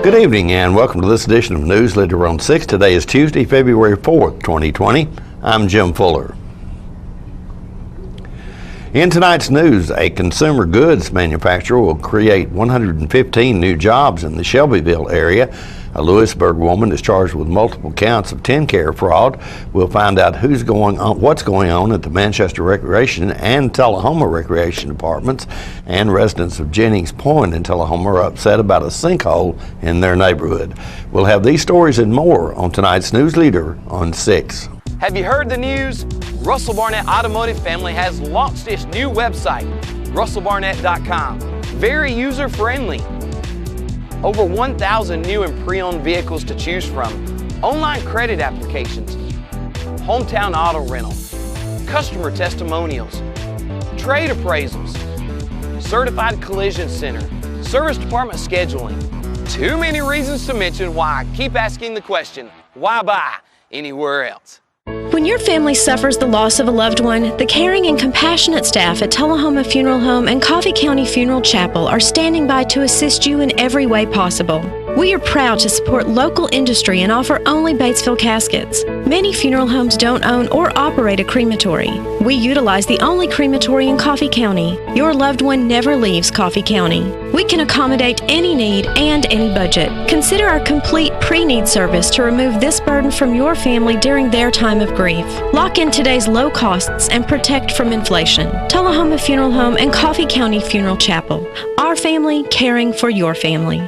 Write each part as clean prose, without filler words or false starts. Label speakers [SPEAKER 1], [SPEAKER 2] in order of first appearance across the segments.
[SPEAKER 1] Good evening and welcome to this edition of Newsleader on 6. Today is Tuesday, February 4th, 2020. I'm Jim Fuller. In tonight's news, a consumer goods manufacturer will create 115 new jobs in the Shelbyville area. A Lewisburg woman is charged with multiple counts of TennCare fraud. We'll find out what's going on at the Manchester Recreation and Tullahoma Recreation Departments, and residents of Jennings Point in Tullahoma are upset about a sinkhole in their neighborhood. We'll have these stories and more on tonight's Newsleader on 6.
[SPEAKER 2] Have you heard the news? Russell Barnett Automotive Family has launched its new website, russellbarnett.com. Very user-friendly. Over 1,000 new and pre-owned vehicles to choose from, online credit applications, hometown auto rental, customer testimonials, trade appraisals, certified collision center, service department scheduling. Too many reasons to mention why I keep asking the question, why buy anywhere else?
[SPEAKER 3] When your family suffers the loss of a loved one, the caring and compassionate staff at Tullahoma Funeral Home and Coffee County Funeral Chapel are standing by to assist you in every way possible. We are proud to support local industry and offer only Batesville caskets. Many funeral homes don't own or operate a crematory. We utilize the only crematory in Coffee County. Your loved one never leaves Coffee County. We can accommodate any need and any budget. Consider our complete pre-need service to remove this burden from your family during their time of grief. Lock in today's low costs and protect from inflation. Tullahoma Funeral Home and Coffee County Funeral Chapel. Our family caring for your family.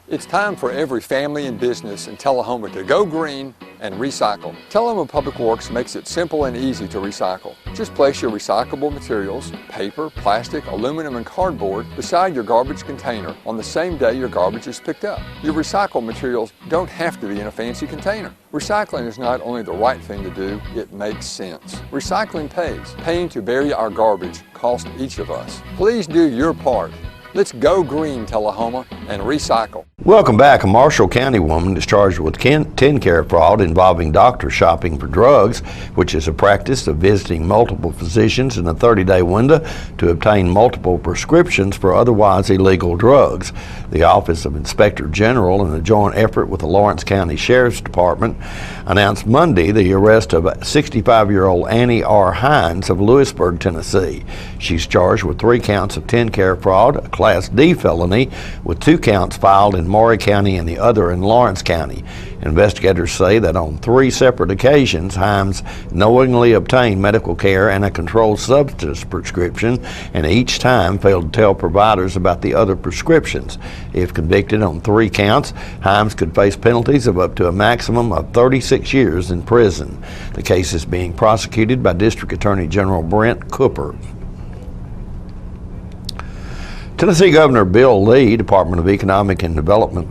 [SPEAKER 4] It's time for every family and business in Tullahoma to go green and recycle. Tullahoma Public Works makes it simple and easy to recycle. Just place your recyclable materials, paper, plastic, aluminum, and cardboard beside your garbage container on the same day your garbage is picked up. Your recycled materials don't have to be in a fancy container. Recycling is not only the right thing to do, it makes sense. Recycling pays. Paying to bury our garbage costs each of us. Please do your part. Let's go green, Tullahoma, and recycle.
[SPEAKER 1] Welcome back. A Marshall County woman is charged with TennCare fraud involving doctor shopping for drugs, which is a practice of visiting multiple physicians in a 30-day window to obtain multiple prescriptions for otherwise illegal drugs. The Office of Inspector General, in a joint effort with the Lawrence County Sheriff's Department, announced Monday the arrest of 65-year-old Annie R. Hines of Lewisburg, Tennessee. She's charged with 3 counts of TennCare fraud, a Class D felony, with 2 counts filed in Maury County and the other in Lawrence County. Investigators say that on 3 separate occasions, Hines knowingly obtained medical care and a controlled substance prescription, and each time failed to tell providers about the other prescriptions. If convicted on 3 counts, Hines could face penalties of up to a maximum of 36 years in prison. The case is being prosecuted by District Attorney General Brent Cooper. Tennessee Governor Bill Lee, Department of Economic and Development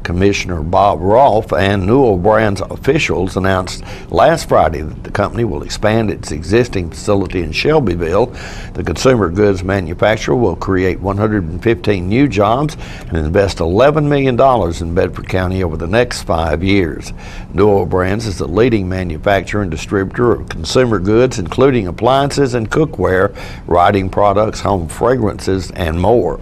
[SPEAKER 1] Commissioner Bob Rolfe, and Newell Brands officials announced last Friday that the company will expand its existing facility in Shelbyville. The consumer goods manufacturer will create 115 new jobs and invest $11 million in Bedford County over the next 5 years. Newell Brands is the leading manufacturer and distributor of consumer goods, including appliances and cookware, writing products, home fragrances, and more.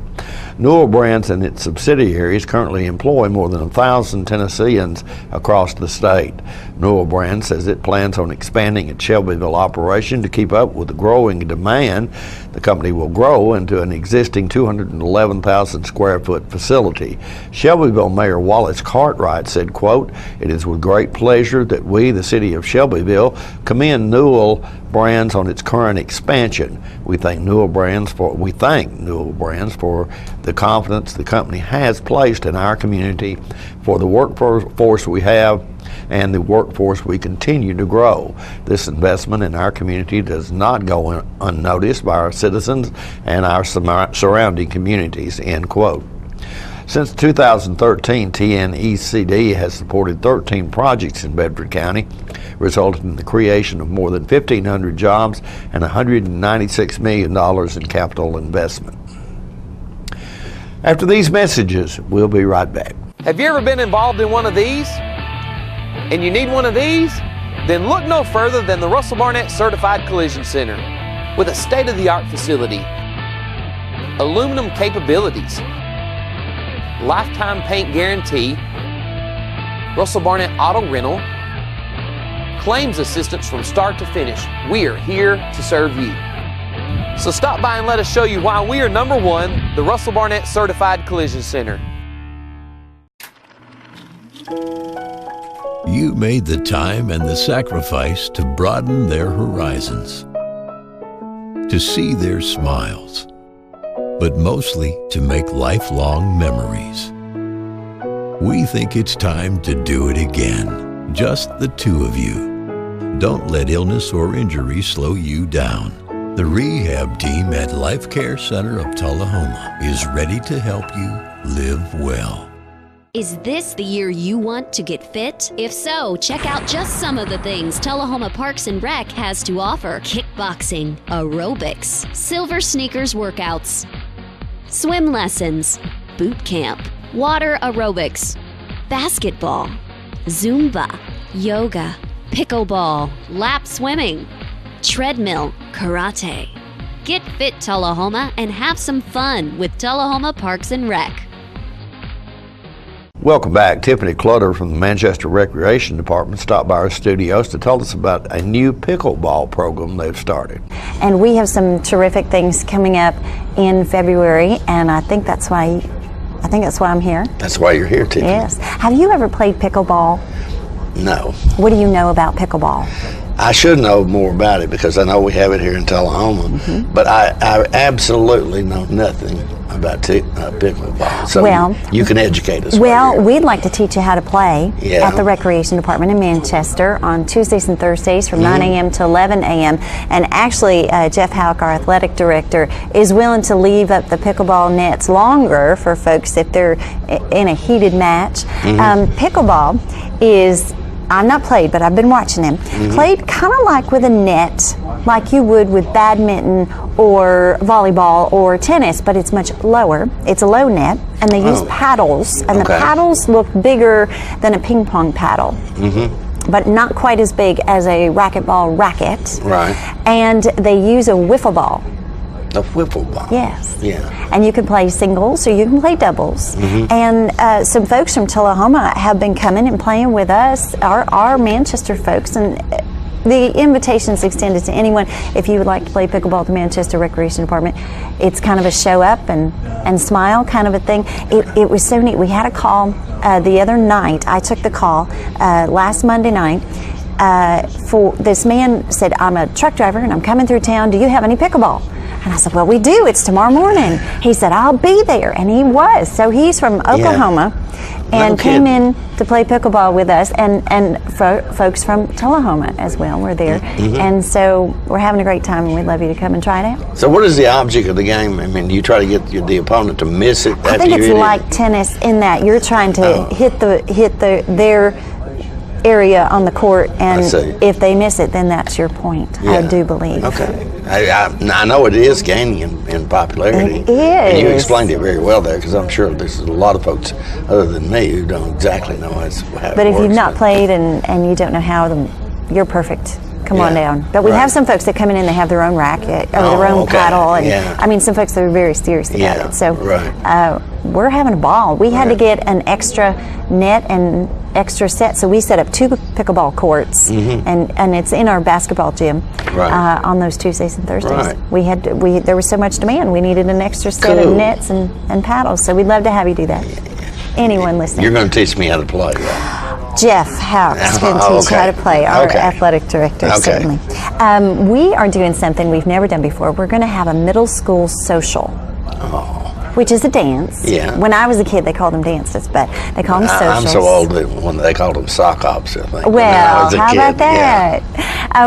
[SPEAKER 1] Newell Brands and its subsidiaries currently employ more than 1,000 Tennesseans across the state. Newell Brands says it plans on expanding its Shelbyville operation to keep up with the growing demand. The company will grow into an existing 211,000 square foot facility. Shelbyville Mayor Wallace Cartwright said, quote, "It is with great pleasure that we, the city of Shelbyville, commend Newell Brands on its current expansion. We thank Newell Brands for the confidence the company has placed in our community, for the workforce we have, and the workforce we continue to grow. This investment in our community does not go unnoticed by our citizens and our surrounding communities," end quote. Since 2013, TNECD has supported 13 projects in Bedford County, resulting in the creation of more than 1,500 jobs and $196 million in capital investment. After these messages, we'll be right back.
[SPEAKER 2] Have you ever been involved in one of these? And you need one of these? Then look no further than the Russell Barnett Certified Collision Center. With a state-of-the-art facility, aluminum capabilities, lifetime paint guarantee, Russell Barnett Auto Rental, claims assistance from start to finish. We are here to serve you. So stop by and let us show you why we are number one, the Russell Barnett Certified Collision Center.
[SPEAKER 5] You made the time and the sacrifice to broaden their horizons, to see their smiles, but mostly to make lifelong memories. We think it's time to do it again, just the two of you. Don't let illness or injury slow you down. The rehab team at Life Care Center of Tullahoma is ready to help you live well.
[SPEAKER 6] Is this the year you want to get fit? If so, check out just some of the things Tullahoma Parks and Rec has to offer. Kickboxing, aerobics, silver sneakers workouts, swim lessons, boot camp, water aerobics, basketball, Zumba, yoga, pickleball, lap swimming, treadmill, karate. Get fit, Tullahoma, and have some fun with Tullahoma Parks and Rec.
[SPEAKER 1] Welcome back. Tiffany Clutter from the Manchester Recreation Department stopped by our studios to tell us about a new pickleball program they've started.
[SPEAKER 7] And we have some terrific things coming up in February, and I think that's why I'm here.
[SPEAKER 1] That's why you're here, Tiffany.
[SPEAKER 7] Yes. Have you ever played pickleball?
[SPEAKER 1] No.
[SPEAKER 7] What do you know about pickleball?
[SPEAKER 1] I should know more about it because I know we have it here in Tullahoma, but I absolutely know nothing about pickleball. So
[SPEAKER 7] well,
[SPEAKER 1] you can educate us.
[SPEAKER 7] Well, we'd like to teach you how to play
[SPEAKER 1] Yeah.
[SPEAKER 7] at the Recreation Department in Manchester on Tuesdays and Thursdays from 9 a.m. to 11 a.m. And actually, Jeff Houck, our athletic director, is willing to leave up the pickleball nets longer for folks if they're in a heated match. Pickleball is, I've not played, but I've been watching him. Played kind of like with a net, like you would with badminton or volleyball or tennis, but it's much lower. It's a low net, and they use paddles, and the paddles look bigger than a ping pong paddle. But not quite as big as a racquetball racket.
[SPEAKER 1] Right.
[SPEAKER 7] And they use a wiffle ball.
[SPEAKER 1] A wiffle ball.
[SPEAKER 7] Yes.
[SPEAKER 1] Yeah.
[SPEAKER 7] And you can play singles or you can play doubles. And some folks from Tullahoma have been coming and playing with us, our Manchester folks, and the invitation is extended to anyone. If you would like to play pickleball at the Manchester Recreation Department, it's kind of a show up and smile kind of a thing. It was so neat. We had a call the other night. I took the call last Monday night. For this man said, I'm a truck driver and I'm coming through town. Do you have any pickleball? And I said, well, we do. It's tomorrow morning. He said, I'll be there. And he was. So he's from Oklahoma and came in to play pickleball with us. And folks from Tullahoma as well were there. And so we're having a great time, and we'd love you to come and try it out.
[SPEAKER 1] So what is the object of the game? I mean, do you try to get the opponent to miss it?
[SPEAKER 7] I think it's like tennis in that you're trying to hit their area on the court, and if they miss it, then that's your point. I do believe.
[SPEAKER 1] Okay. I know it is gaining in popularity.
[SPEAKER 7] It is.
[SPEAKER 1] And you explained it very well there, because I'm sure there's a lot of folks other than me who don't exactly know how it works.
[SPEAKER 7] But if you've not played and you don't know how, you're perfect. Come on down. But we have some folks that come in and they have their own racket or their own paddle. And I mean, some folks that are very serious about it. So we're having a ball. We had to get an extra net and extra set, so we set up 2 pickleball courts, and it's in our basketball gym on those Tuesdays and Thursdays. There was so much demand, we needed an extra set of nets and paddles, so we'd love to have you do that. Anyone listening.
[SPEAKER 1] You're going to teach me how to play.
[SPEAKER 7] Jeff Houck's going to teach how to play, our athletic director, certainly. We are doing something we've never done before. We're going to have a middle school social. Which is a dance. Yeah. When I was a kid, they called them dances, but they call them socials.
[SPEAKER 1] I'm so old that when they called them sock hops, I think.
[SPEAKER 7] Well, how about that?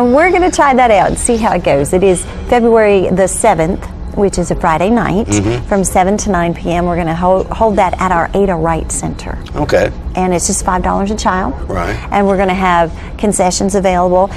[SPEAKER 7] We're going to try that out and see how it goes. It is February the 7th, which is a Friday night, from 7 to 9 p.m. We're going to hold that at our Ada Wright Center.
[SPEAKER 1] Okay.
[SPEAKER 7] And it's just $5 a child.
[SPEAKER 1] Right.
[SPEAKER 7] And we're going to have concessions available.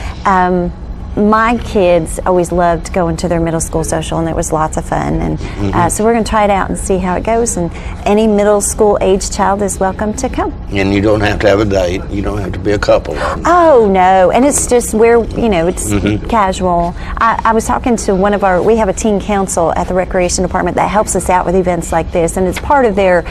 [SPEAKER 7] my kids always loved going to their middle school social, and it was lots of fun. And so we're going to try it out and see how it goes. And any middle school age child is welcome to come.
[SPEAKER 1] And you don't have to have a date. You don't have to be a couple.
[SPEAKER 7] Oh, no. And it's just it's casual. I was talking to we have a teen council at the Recreation Department that helps us out with events like this. And it's part of their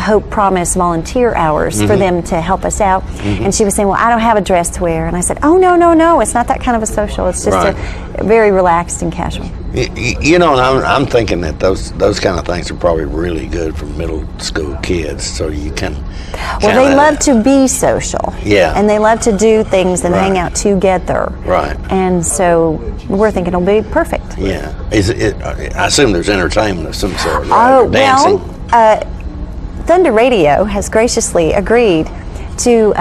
[SPEAKER 7] Hope Promise volunteer hours for them to help us out. And she was saying, well, I don't have a dress to wear. And I said, oh, no. It's not that kind of a social. It's just a very relaxed and casual.
[SPEAKER 1] And I'm thinking that those kind of things are probably really good for middle school kids, so you can.
[SPEAKER 7] Well, they love to be social.
[SPEAKER 1] Yeah.
[SPEAKER 7] And they love to do things and hang out together.
[SPEAKER 1] Right.
[SPEAKER 7] And so we're thinking it'll be perfect.
[SPEAKER 1] Yeah. I assume there's entertainment of some sort, right?
[SPEAKER 7] Oh,
[SPEAKER 1] dancing.
[SPEAKER 7] well, Thunder Radio has graciously agreed to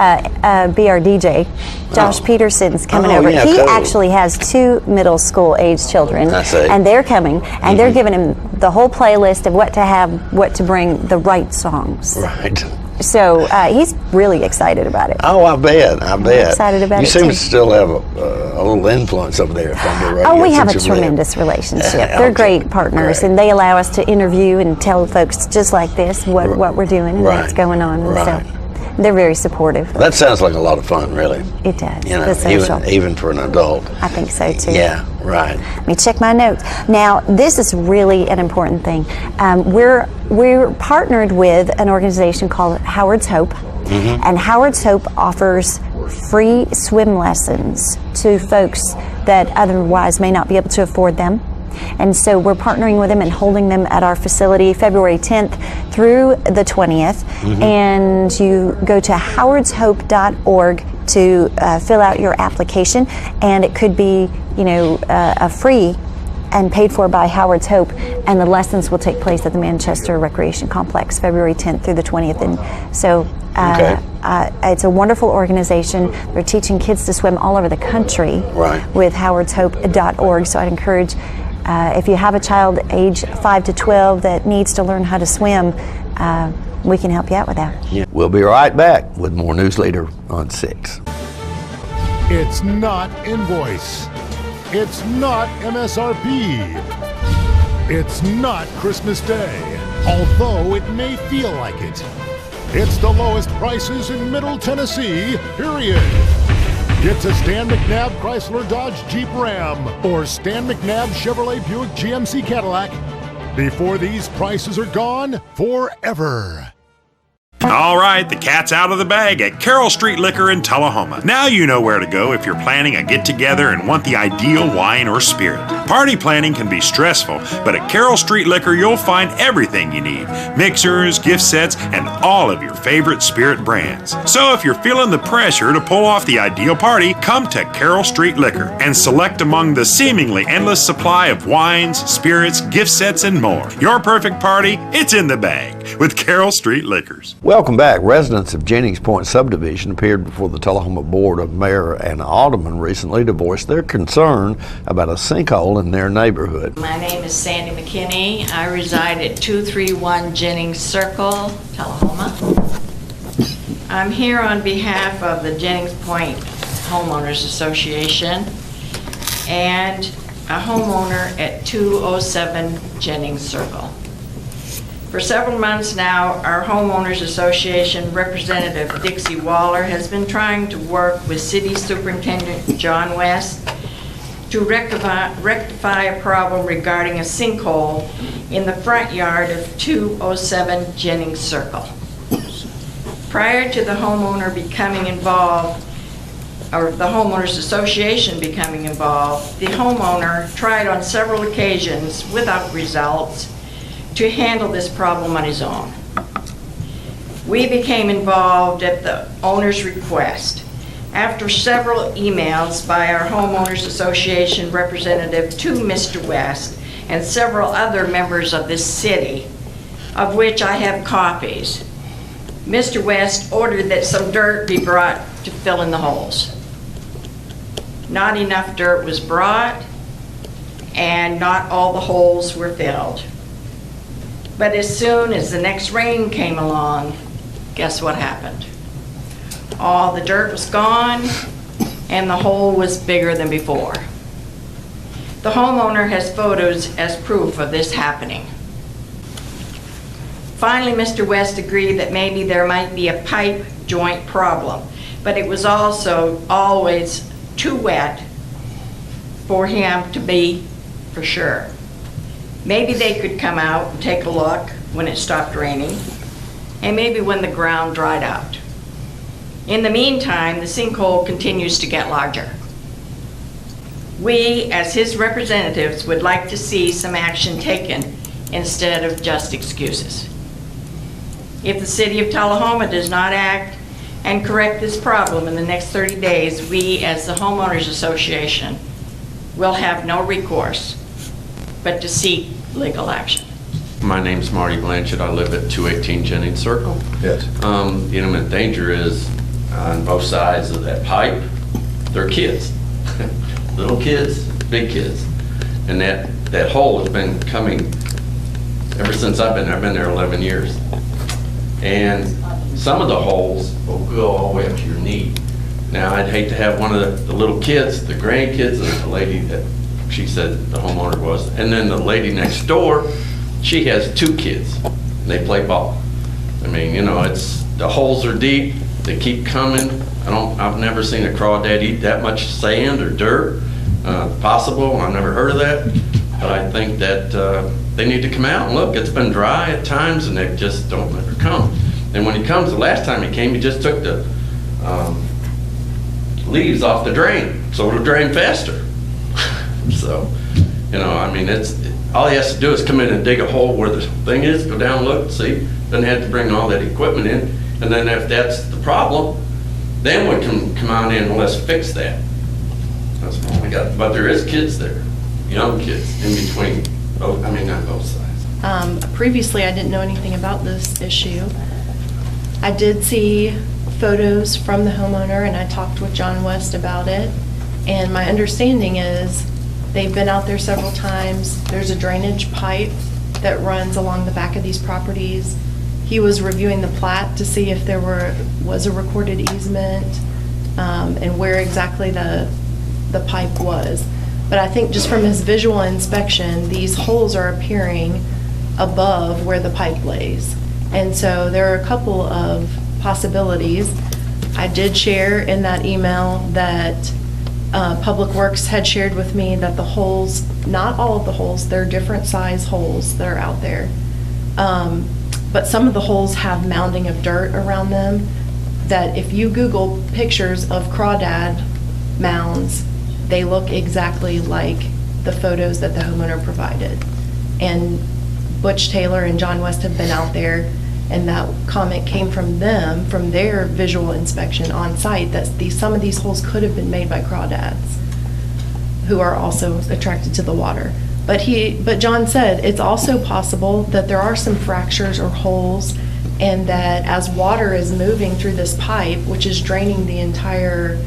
[SPEAKER 7] be our DJ. Josh Peterson's coming over.
[SPEAKER 1] Yeah,
[SPEAKER 7] he
[SPEAKER 1] cool.
[SPEAKER 7] actually has 2 middle school age children,
[SPEAKER 1] I see.
[SPEAKER 7] and they're coming, and they're giving him the whole playlist of what to have, what to bring, the right songs.
[SPEAKER 1] Right.
[SPEAKER 7] So he's really excited about it.
[SPEAKER 1] Oh, I bet.
[SPEAKER 7] I'm excited about
[SPEAKER 1] you
[SPEAKER 7] it,
[SPEAKER 1] seem
[SPEAKER 7] too.
[SPEAKER 1] to still have a little influence over there at Thunder Radio.
[SPEAKER 7] Oh, we have a tremendous relationship. They're great partners, and they allow us to interview and tell folks just like this what we're doing and what's going on. And so they're very supportive.
[SPEAKER 1] That sounds like a lot of fun, really.
[SPEAKER 7] It does.
[SPEAKER 1] The social. Even for an adult.
[SPEAKER 7] I think so, too.
[SPEAKER 1] Yeah, right.
[SPEAKER 7] Let me check my notes. Now, this is really an important thing. We're partnered with an organization called Howard's Hope, and Howard's Hope offers free swim lessons to folks that otherwise may not be able to afford them. And so we're partnering with them and holding them at our facility February 10th through the 20th. And you go to howardshope.org to fill out your application, and it could be, a free and paid for by Howard's Hope, and the lessons will take place at the Manchester Recreation Complex February 10th through the 20th. And so it's a wonderful organization. They're teaching kids to swim all over the country with howardshope.org. So I'd encourage, if you have a child age 5 to 12 that needs to learn how to swim, we can help you out with that.
[SPEAKER 1] Yeah. We'll be right back with more Newsleader on 6.
[SPEAKER 8] It's not invoice. It's not MSRP. It's not Christmas Day, although it may feel like it. It's the lowest prices in Middle Tennessee, period. Get to Stan McNabb Chrysler Dodge Jeep Ram or Stan McNabb Chevrolet Buick GMC Cadillac before these prices are gone forever.
[SPEAKER 9] All right, the cat's out of the bag at Carroll Street Liquor in Tullahoma. Now you know where to go if you're planning a get-together and want the ideal wine or spirit. Party planning can be stressful, but at Carroll Street Liquor you'll find everything you need. Mixers, gift sets, and all of your favorite spirit brands. So if you're feeling the pressure to pull off the ideal party, come to Carroll Street Liquor and select among the seemingly endless supply of wines, spirits, gift sets, and more. Your perfect party, it's in the bag with Carroll Street Liquors.
[SPEAKER 1] Welcome back. Residents of Jennings Point subdivision appeared before the Tullahoma Board of Mayor and Alderman recently to voice their concern about a sinkhole in their neighborhood.
[SPEAKER 10] My name is Sandy McKinney. I reside at 231 Jennings Circle, Tullahoma. I'm here on behalf of the Jennings Point Homeowners Association and a homeowner at 207 Jennings Circle. For several months now, our Homeowners Association representative, Dixie Waller, has been trying to work with City Superintendent John West to rectify a problem regarding a sinkhole in the front yard of 207 Jennings Circle. Prior to the homeowner becoming involved, or the Homeowners Association becoming involved, the homeowner tried on several occasions without results to handle this problem on his own. We became involved at the owner's request. After several emails by our Homeowners Association representative to Mr. West and several other members of this city, of which I have copies, Mr. West ordered that some dirt be brought to fill in the holes. Not enough dirt was brought, and not all the holes were filled. But as soon as the next rain came along, guess what happened? All the dirt was gone, and the hole was bigger than before. The homeowner has photos as proof of this happening. Finally, Mr. West agreed that maybe there might be a pipe joint problem, but it was also always too wet for him to be for sure. Maybe they could come out and take a look when it stopped raining, and maybe when the ground dried out. In the meantime, the sinkhole continues to get larger. We, as his representatives, would like to see some action taken instead of just excuses. If the City of Tullahoma does not act and correct this problem in the next 30 days, we, as the Homeowners Association, will have no recourse but to seek legal action.
[SPEAKER 11] My name's Marty Blanchett. I live at 218 Jennings Circle.
[SPEAKER 1] Yes.
[SPEAKER 11] The imminent danger is on both sides of that pipe, they're kids. Little kids, big kids. And that hole has been coming ever since I've been there. I've been there 11 years. And some of the holes will go all the way up to your knee. Now, I'd hate to have one of the little kids, the grandkids, and the lady that she said the homeowner was, and then the lady next door, she has 2 kids, and they play ball. I mean, you know, the holes are deep, they keep coming. I've never seen a crawdad eat that much sand or dirt. Possible, I've never heard of that, but I think that they need to come out and look. It's been dry at times, and they just don't ever come. And when he comes, the last time he came, he just took the leaves off the drain, so it'll drain faster. So, you know, I mean, all he has to do is come in and dig a hole where the thing is, go down, look, see, doesn't have to bring all that equipment in, and then if that's the problem, then we can come on in and let's fix that. That's all we got. But there is kids there, young kids in between. I mean, not both sides.
[SPEAKER 12] Previously, I didn't know anything about this issue. I did see photos from the homeowner, and I talked with John West about it. And my understanding is they've been out there several times. There's a drainage pipe that runs along the back of these properties. He was reviewing the plat to see if there was a recorded easement and where exactly the pipe was. But I think just from his visual inspection, these holes are appearing above where the pipe lays. And so there are a couple of possibilities. I did share in that email that Public Works had shared with me that the holes, not all of the holes, they're different size holes that are out there. But some of the holes have mounding of dirt around them that if you Google pictures of crawdad mounds, they look exactly like the photos that the homeowner provided. And Butch Taylor and John West have been out there, and that comment came from them, from their visual inspection on site, that some of these holes could have been made by crawdads who are also attracted to the water. But John said it's also possible that there are some fractures or holes, and that as water is moving through this pipe, which is draining the entire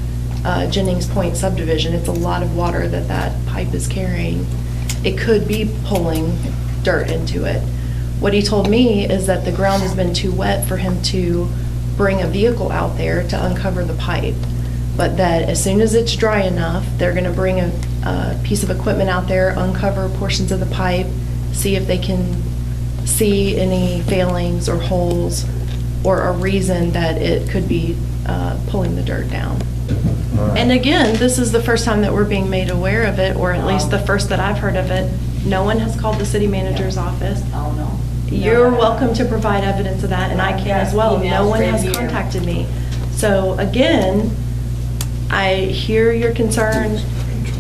[SPEAKER 12] Jennings Point subdivision, it's a lot of water that pipe is carrying, it could be pulling dirt into it. What he told me is that the ground has been too wet for him to bring a vehicle out there to uncover the pipe, but that as soon as it's dry enough, they're going to bring a piece of equipment out there, uncover portions of the pipe, see if they can see any failings or holes or a reason that it could be pulling the dirt down. And again, this is the first time that we're being made aware of it, or at least the first that I've heard of it. No one has called the city manager's office.
[SPEAKER 10] Oh, no.
[SPEAKER 12] You're welcome to provide evidence of that, and I can as well. No one has contacted me. So again, I hear your concern,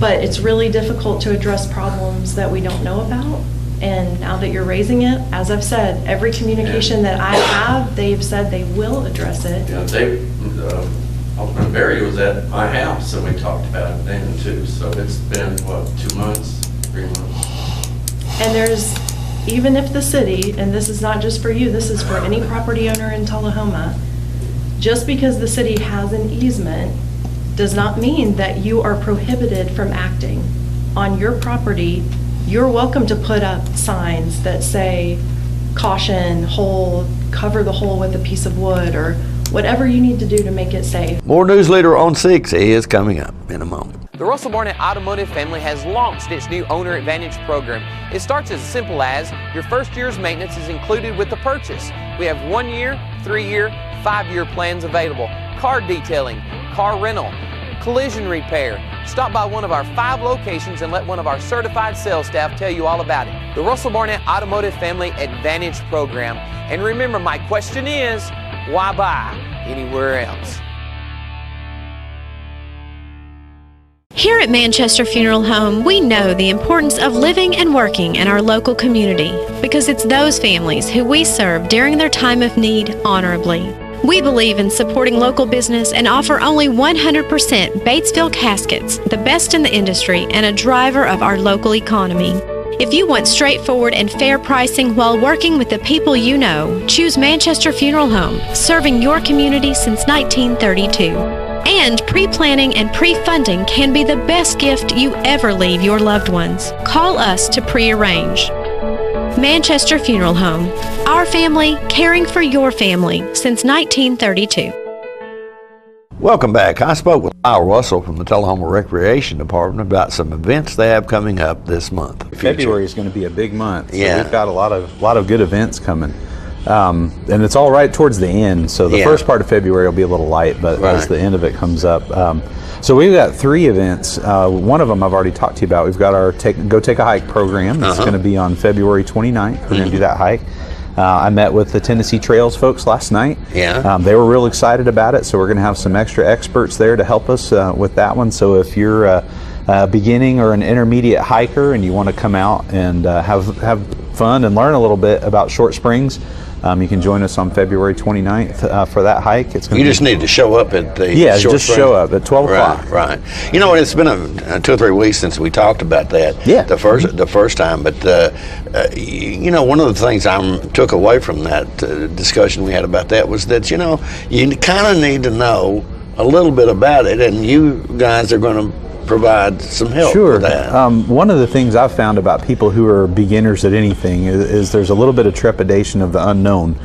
[SPEAKER 12] but it's really difficult to address problems that we don't know about. And now that you're raising it, as I've said, every communication that I have, they've said they will address it.
[SPEAKER 11] Yeah, Alderman Berry was at my house, and we talked about it then too. So it's been, what, 2 months, 3 months?
[SPEAKER 12] And there's, even if the city, and this is not just for you, this is for any property owner in Tullahoma, just because the city has an easement does not mean that you are prohibited from acting. On your property, you're welcome to put up signs that say, caution, hole, cover the hole with a piece of wood, or whatever you need to do to make it safe.
[SPEAKER 1] More Newsleader on 6 is coming up in a moment.
[SPEAKER 2] The Russell Barnett Automotive family has launched its new Owner Advantage program. It starts as simple as your first year's maintenance is included with the purchase. We have 1 year, 3 year, 5 year plans available. Car detailing, car rental, collision repair. Stop by one of our 5 locations and let one of our certified sales staff tell you all about it. The Russell Barnett Automotive Family Advantage Program. And remember, my question is, why buy anywhere else?
[SPEAKER 3] Here at Manchester Funeral Home, we know the importance of living and working in our local community because it's those families who we serve during their time of need honorably. We believe in supporting local business and offer only 100% Batesville caskets, the best in the industry and a driver of our local economy. If you want straightforward and fair pricing while working with the people you know, choose Manchester Funeral Home, serving your community since 1932. And pre-planning and pre-funding can be the best gift you ever leave your loved ones. Call us to pre-arrange. Manchester Funeral Home. Our family, caring for your family since 1932.
[SPEAKER 1] Welcome back. I spoke with Lyle Russell from the Tullahoma Recreation Department about some events they have coming up this month.
[SPEAKER 13] February is going to be a big month. So
[SPEAKER 1] yeah.
[SPEAKER 13] We've got a lot of good events coming. And it's all right towards the end. So the first part of February will be a little light, but as the end of it comes up. So we've got 3 events. One of them I've already talked to you about. We've got our Go Take a Hike program. It's going to be on February 29th. We're going to do that hike. I met with the Tennessee Trails folks last night. They were real excited about it, so we're going to have some extra experts there to help us with that one. So if you're a beginning or an intermediate hiker and you want to come out and have fun and learn a little bit about Short Springs, you can join us on February 29th for that hike. It's
[SPEAKER 1] You just need to show up at the
[SPEAKER 13] Short Springs. Show up at 12 o'clock.
[SPEAKER 1] Right. You know, it's been 2 or 3 weeks since we talked about that. The first time, but you know, one of the things I took away from that discussion we had about that was that you kind of need to know a little bit about it, and you guys are going to provide some help with that.
[SPEAKER 13] One of the things I've found about people who are beginners at anything is there's a little bit of trepidation of the unknown.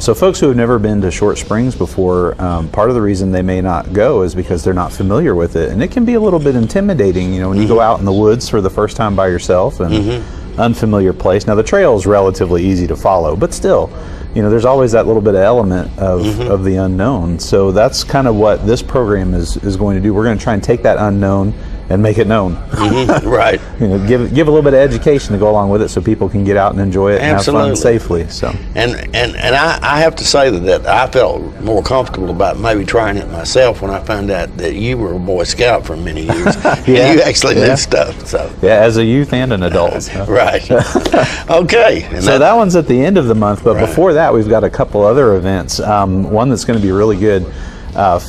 [SPEAKER 13] So folks who have never been to Short Springs before, part of the reason they may not go is because they're not familiar with it, and it can be a little bit intimidating, you know, when you go out in the woods for the first time by yourself and unfamiliar place. Now the trail is relatively easy to follow, but still, you know, there's always that little bit of element of the unknown. So that's kind of what this program is going to do. We're going to try and take that unknown and make it known.
[SPEAKER 1] Right.
[SPEAKER 13] You know, give a little bit of education to go along with it so people can get out and enjoy it and have fun safely. So and
[SPEAKER 1] I have to say that I felt more comfortable about maybe trying it myself when I found out that you were a Boy Scout for many years. And you actually knew stuff. So
[SPEAKER 13] as a youth and an adult.
[SPEAKER 1] Right. Okay. And
[SPEAKER 13] so that one's at the end of the month, but before that we've got a couple other events. One that's going to be really good.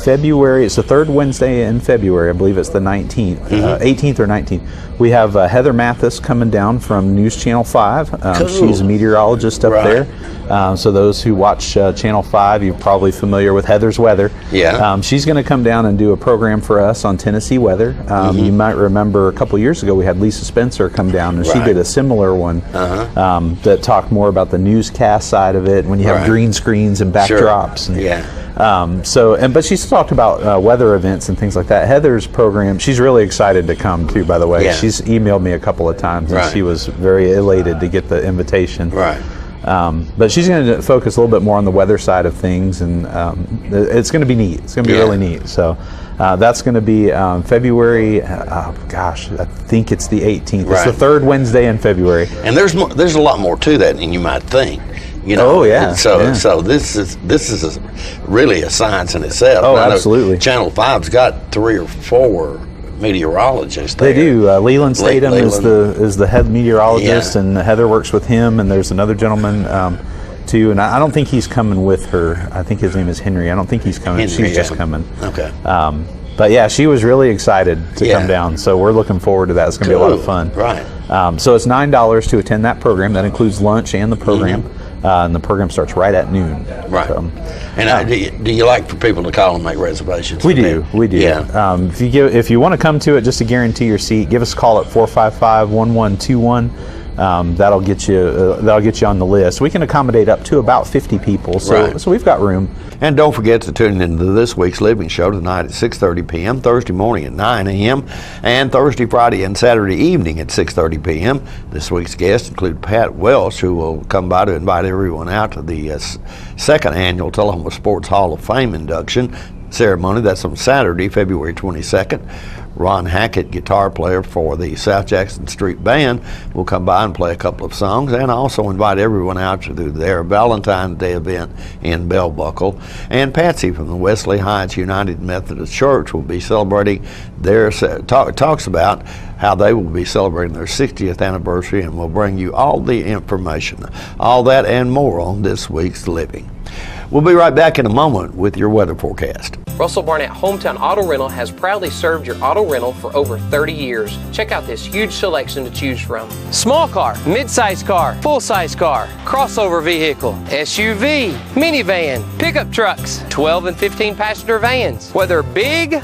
[SPEAKER 13] February, it's the 3rd Wednesday in February, I believe it's the 19th, 18th or 19th. We have Heather Mathis coming down from News Channel 5. She's a meteorologist up there. So those who watch Channel 5, you're probably familiar with Heather's Weather. She's going to come down and do a program for us on Tennessee weather. You might remember a couple years ago we had Lisa Spencer come down, and she did a similar one that talked more about the newscast side of it, when you have green screens and backdrops. But she's talked about weather events and things like that. Heather's program, she's really excited to come too, by the way. She's emailed me a couple of times and she was very elated to get the invitation. But she's going to focus a little bit more on the weather side of things, and it's going to be neat. It's going to be really neat. So that's going to be February, I think it's the 18th. It's the 3rd Wednesday in February.
[SPEAKER 1] And there's a lot more to that than you might think. You know, so this is really a science in itself.
[SPEAKER 13] Absolutely.
[SPEAKER 1] Channel 5's got 3 or 4 meteorologists there.
[SPEAKER 13] They do. Leland Statham is the head meteorologist, and Heather works with him, and there's another gentleman too, and I don't think he's coming with her. I think his name is Henry. I don't think he's coming. She's just coming.
[SPEAKER 1] Okay.
[SPEAKER 13] But she was really excited to come down, so we're looking forward to that. It's going to be a lot of fun. So it's $9 to attend that program. That includes lunch and the program. And the program starts right at noon. So,
[SPEAKER 1] do you like for people to call and make reservations?
[SPEAKER 13] We do. If you want to come to it just to guarantee your seat, give us a call at 455-1121. that'll get you on the list. We can accommodate up to about 50 people, so we've got room.
[SPEAKER 1] And don't forget to tune into this week's Living Show tonight at 6:30 p.m., Thursday morning at 9 a.m., and Thursday, Friday, and Saturday evening at 6:30 p.m. This week's guests include Pat Welsh, who will come by to invite everyone out to the second annual Tullahoma Sports Hall of Fame induction ceremony. That's on Saturday, February 22nd. Ron Hackett, guitar player for the South Jackson Street Band, will come by and play a couple of songs, and also invite everyone out to their Valentine's Day event in Bell Buckle. And Patsy from the Wesley Heights United Methodist Church will be celebrating talks about how they will be celebrating their 60th anniversary, and will bring you all the information, all that and more on this week's Living. We'll be right back in a moment with your weather forecast.
[SPEAKER 2] Russell Barnett Hometown Auto Rental has proudly served your auto rental for over 30 years. Check out this huge selection to choose from. Small car, mid-size car, full-size car, crossover vehicle, SUV, minivan, pickup trucks, 12 and 15 passenger vans. Whether big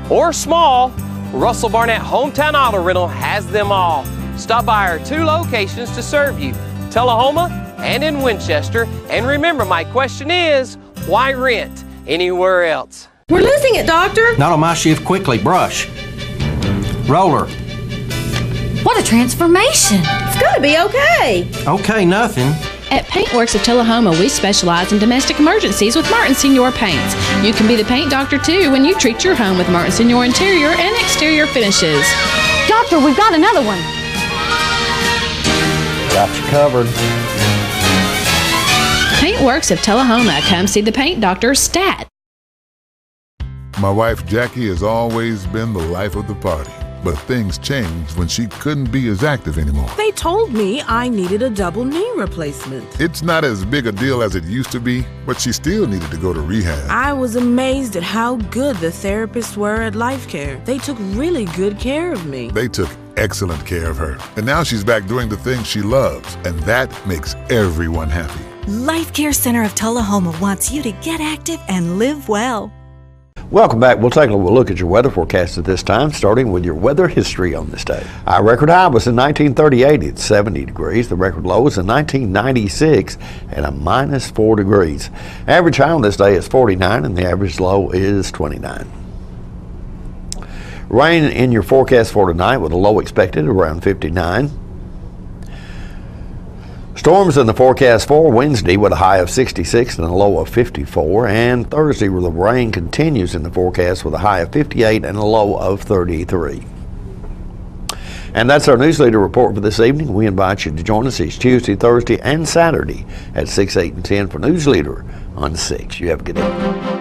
[SPEAKER 2] or small, Russell Barnett Hometown Auto Rental has them all. Stop by our 2 locations to serve you, Tullahoma and in Winchester. And remember, my question is, why rent anywhere else?
[SPEAKER 14] We're losing it, Doctor.
[SPEAKER 15] Not on my shift. Quickly, brush. Roller.
[SPEAKER 14] What a transformation. It's gonna be okay.
[SPEAKER 15] Okay, nothing.
[SPEAKER 16] At Paintworks of Tullahoma, we specialize in domestic emergencies with Martin Senior Paints. You can be the paint doctor too when you treat your home with Martin Senior interior and exterior finishes.
[SPEAKER 14] Doctor, we've got another one.
[SPEAKER 15] Got you covered.
[SPEAKER 16] Paintworks of Tullahoma. Come see the paint doctor, Stat.
[SPEAKER 17] My wife Jackie has always been the life of the party, but things changed when she couldn't be as active anymore.
[SPEAKER 18] They told me I needed a double knee replacement.
[SPEAKER 17] It's not as big a deal as it used to be, but she still needed to go to rehab.
[SPEAKER 18] I was amazed at how good the therapists were at Life Care. They took really good care of me.
[SPEAKER 17] They took excellent care of her, and now she's back doing the things she loves, and that makes everyone happy.
[SPEAKER 19] Life Care Center of Tullahoma wants you to get active and live well.
[SPEAKER 1] Welcome back. We'll take a look at your weather forecast at this time, starting with your weather history on this day. Our record high was in 1938 at 70 degrees. The record low was in 1996 at a minus 4 degrees. Average high on this day is 49, and the average low is 29. Rain in your forecast for tonight with a low expected around 59. Storms in the forecast for Wednesday with a high of 66 and a low of 54, and Thursday where the rain continues in the forecast with a high of 58 and a low of 33. And that's our Newsleader report for this evening. We invite you to join us each Tuesday, Thursday, and Saturday at 6, 8, and 10 for Newsleader on 6. You have a good day.